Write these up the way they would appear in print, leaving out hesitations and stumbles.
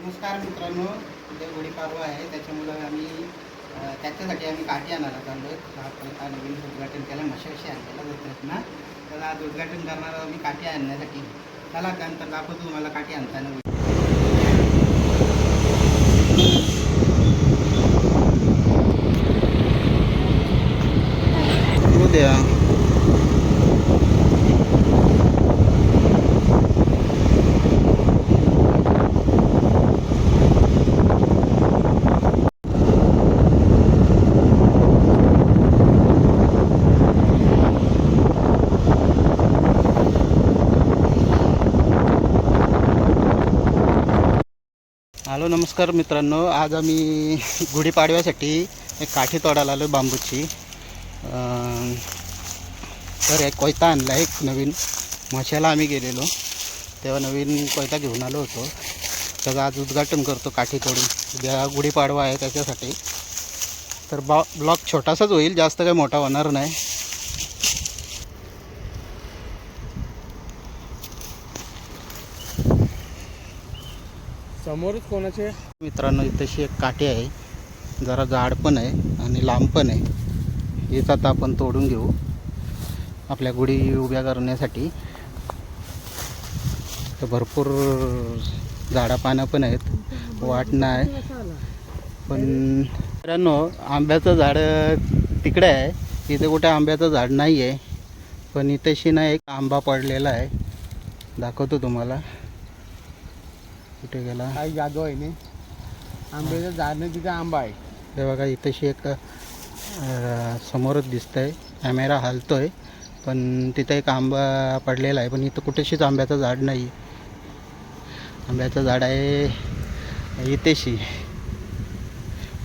नमस्कार मित्रांनो, उद्या गुढीपाडवा आहे त्याच्यामुळं त्याच्यासाठी आम्ही काठी आणायला चाललो आहे. हा नवीन उद्घाटन केलं मशाशी आणलेला जातात ना, तर आज उद्घाटन करणार आम्ही काठी आणण्यासाठी. चला त्यानंतर दाखवतो तुम्हाला काठी आणताना. उद्या हॅलो नमस्कार मित्रांनो, आज आम्ही गुढीपाडव्यासाठी एक काठी तोडायला आलो बांबूची. तर एक कोयता आणला एक नवीन. मशाला आम्ही गेलेलो तेव्हा नवीन कोयता घेऊन आलो होतो. त्याचं आज उद्घाटन करतो काठी तोडून. उद्या गुढीपाडवा आहे त्याच्यासाठी. तर ब्लॉक छोटासाच होईल, जास्त काही मोठा होणार नाही. समोरच कोणाचे मित्रांनो, इथेशी एक काठी आहे, जरा जाड पण आहे आणि लांब पण आहे. हीच आता आपण तोडून घेऊ आपल्या गुढी उभ्या करण्यासाठी. तर भरपूर झाडा पानं पण आहेत, वाट नाही. पण मित्रांनो, आंब्याचं झाड तिकडे आहे, इथे कुठे आंब्याचं झाड नाही आहे. पण इथेशी ना एक आंबा पडलेला आहे, दाखवतो तुम्हाला. कुठे गेला? काही जादू आहे ना, आंब्याचं झाड नाही तिथे आंबा आहे. हे बघा, इथेशी एक समोरच दिसतंय. कॅमेरा हलतोय पण तिथे एक आंबा पडलेला आहे. पण इथं कुठेशीच आंब्याचं झाड नाही. आंब्याचं झाड आहे इथेशी.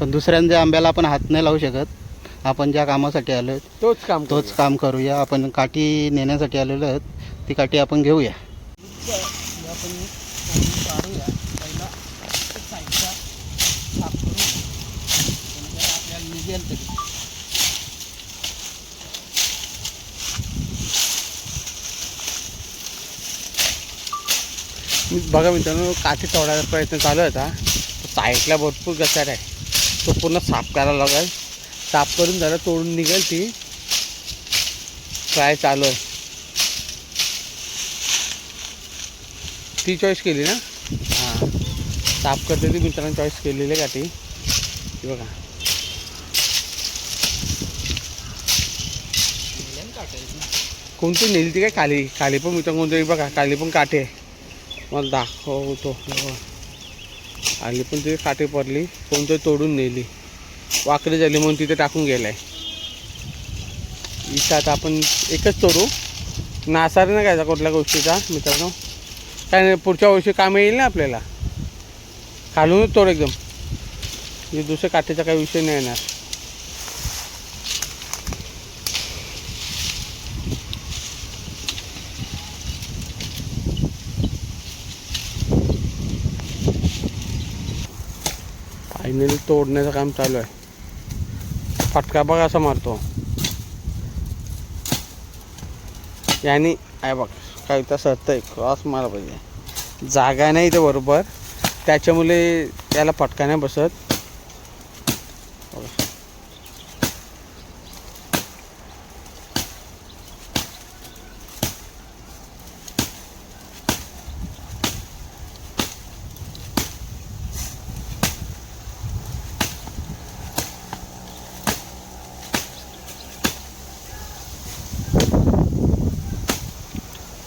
पण दुसऱ्यांच्या आंब्याला आपण हात नाही लावू शकत. आपण ज्या कामासाठी आलो तोच काम करूया. आपण काठी नेण्यासाठी आलेलो आहोत, ती काठी आपण घेऊया. बघा मित्रांनो, काठी तोडायचा प्रयत्न चालू होता. साईडला भरपूर गटार आहे, तो पूर्ण साफ करायला लागेल. साफ करून जरा तोडून निघेल ती. ट्राय चालू आहे. ती चॉईस केली ना? हां, साफ करते ती मित्रांनो, चॉईस केलेली आहे काठी. ती बघा, कोणती नेली ती काय? खाली खाली पण मित्रांनो कोणतरी बघा, खाली पण काठी आहे. मला दाखवतो. खाली पण तिथे काठी पडली, कोणतरी तोडून नेली. वाकडी झाली म्हणून तिथे टाकून गेलाय. इथं आता आपण एकच तोडू, नासारी नाही घ्यायचा कुठल्या गोष्टीचा मित्रांनो. काय नाही, पुढच्या वर्षी काम येईल ना आपल्याला. खालूनच तोड एकदम, म्हणजे दुसऱ्या काठीचा काही विषय नाही येणार. फायनली तोडण्याचं काम चालू आहे. फटका बघा असा मारतो यानी. आहे बघ, काही तर सरतं आहे, क्रॉस मारा पाहिजे. जागा नाही इथे बरोबर, त्याच्यामुळे त्याला फटका नाही बसत.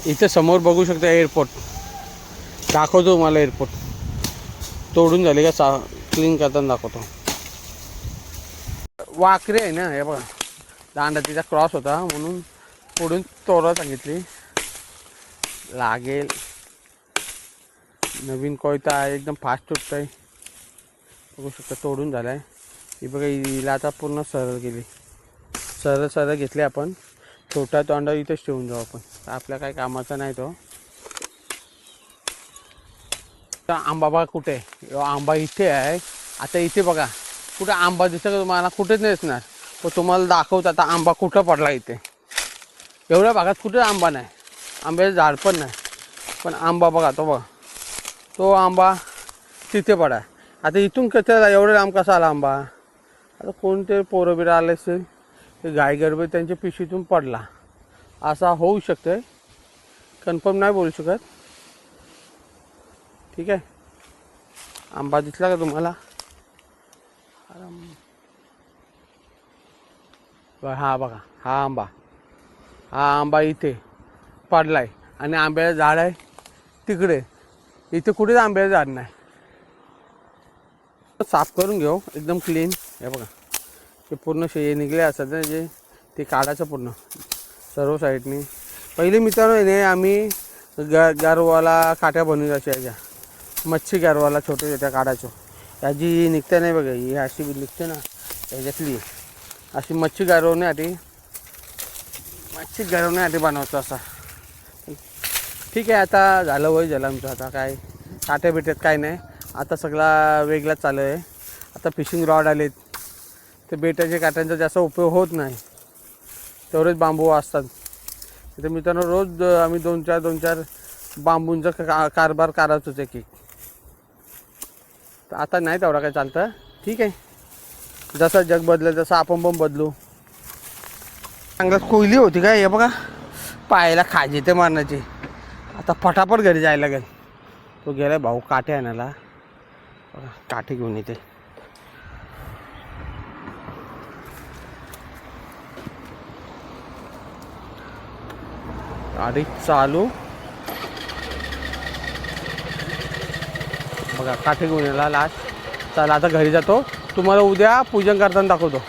इथे समोर बघू शकता एअरपोर्ट. दाखवतो मला एअरपोर्ट. तोडून झाले का क्लीन करताना दाखवतो. वाकरी आहे ना, हे बघा, दांडा तिचा क्रॉस होता म्हणून पुढून तोडा सांगितली. लागेल. नवीन कोयता आहे, एकदम फास्ट तुटत आहे. बघू शकता तोडून झाला आहे. ही बघा, हिला आता पूर्ण सरळ गेली. सरळ सरळ घेतली आपण. छोटा तोंडा इथेच ठेवून जाऊ आपण, आपल्या काही कामाचा नाही तो. आंबा बघा कुठे आहे? आंबा इथे आहे. आता इथे बघा कुठे आंबा दिसतं का तुम्हाला? कुठेच नाही दिसणार. पण तुम्हाला दाखवतो आता आंबा कुठं पडला इथे. एवढ्या भागात कुठे आंबा नाही, आंब्याचं झाड पण नाही. पण आंबा बघा, तो बघा, तो आंबा तिथे पडा. आता इथून कसं एवढं लांब कसा आला आंबा? आता कोणते पोरं बिरं आले असेल ते गाय गडबड त्यांच्या पिशवीतून पडला, असा होऊ शकतं. कन्फर्म नाही बोलू शकत. ठीक आहे. आंबा दिसला का तुम्हाला? हा बघा, हा आंबा इथे पडलाय आणि आंब्याचं झाड आहे तिकडे. इथे कुठेच आंब्याचं झाड नाही. साफ करून घेऊ एकदम क्लीन. हे बघा, ते पूर्ण शे निघले असतात ना जे, ते काढायचं पूर्ण सर्व साईडनी. पहिले मित्रांनो आहे आम्ही गारवाला काट्या बनवून अशा मच्छी गारवाला छोट्या छोट्या काढायचो. ह्याची निघते नाही बघा, ही अशी निघते ना ह्याच्यातली, अशी मच्छी गारवण्यासाठी बनवतो असा. ठीक आहे. आता झालं वय झालं आमचं. आता काय काट्या बिट्यात काय नाही. आता सगळा वेगळाच चालू आहे. आता फिशिंग रॉड आलेत. ते बेटाच्या काट्यांचा जास्त उपयोग होत नाही, तेवढेच बांबू असतात. तर मित्रांनो रोज आम्ही दोन चार बांबूंचा कारभार करायचोच एक. तर आता नाही तेवढा काय चालतं. ठीक आहे. जसं जग बदलेल तसं आपण पण बदलू. चांगलाच कोयली होती काय? हे बघा, पायाला खाज येते मारण्याची. आता फटाफट घरी जायला लागेल. तो गेला भाऊ काठे आणायला. काठे घेऊन येते. गाडी चालू. बघा काठे घेऊन यायला लास्ट. चला आता घरी जातो. तुम्हाला उद्या पूजन करताना दाखवतो.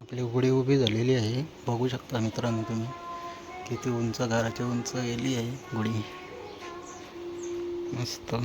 आपली गुढी उभी झालेली आहे, बघू शकता मित्रांनो तुम्ही किती उंच, घराच्या उंच गेली आहे गुढी, मस्त.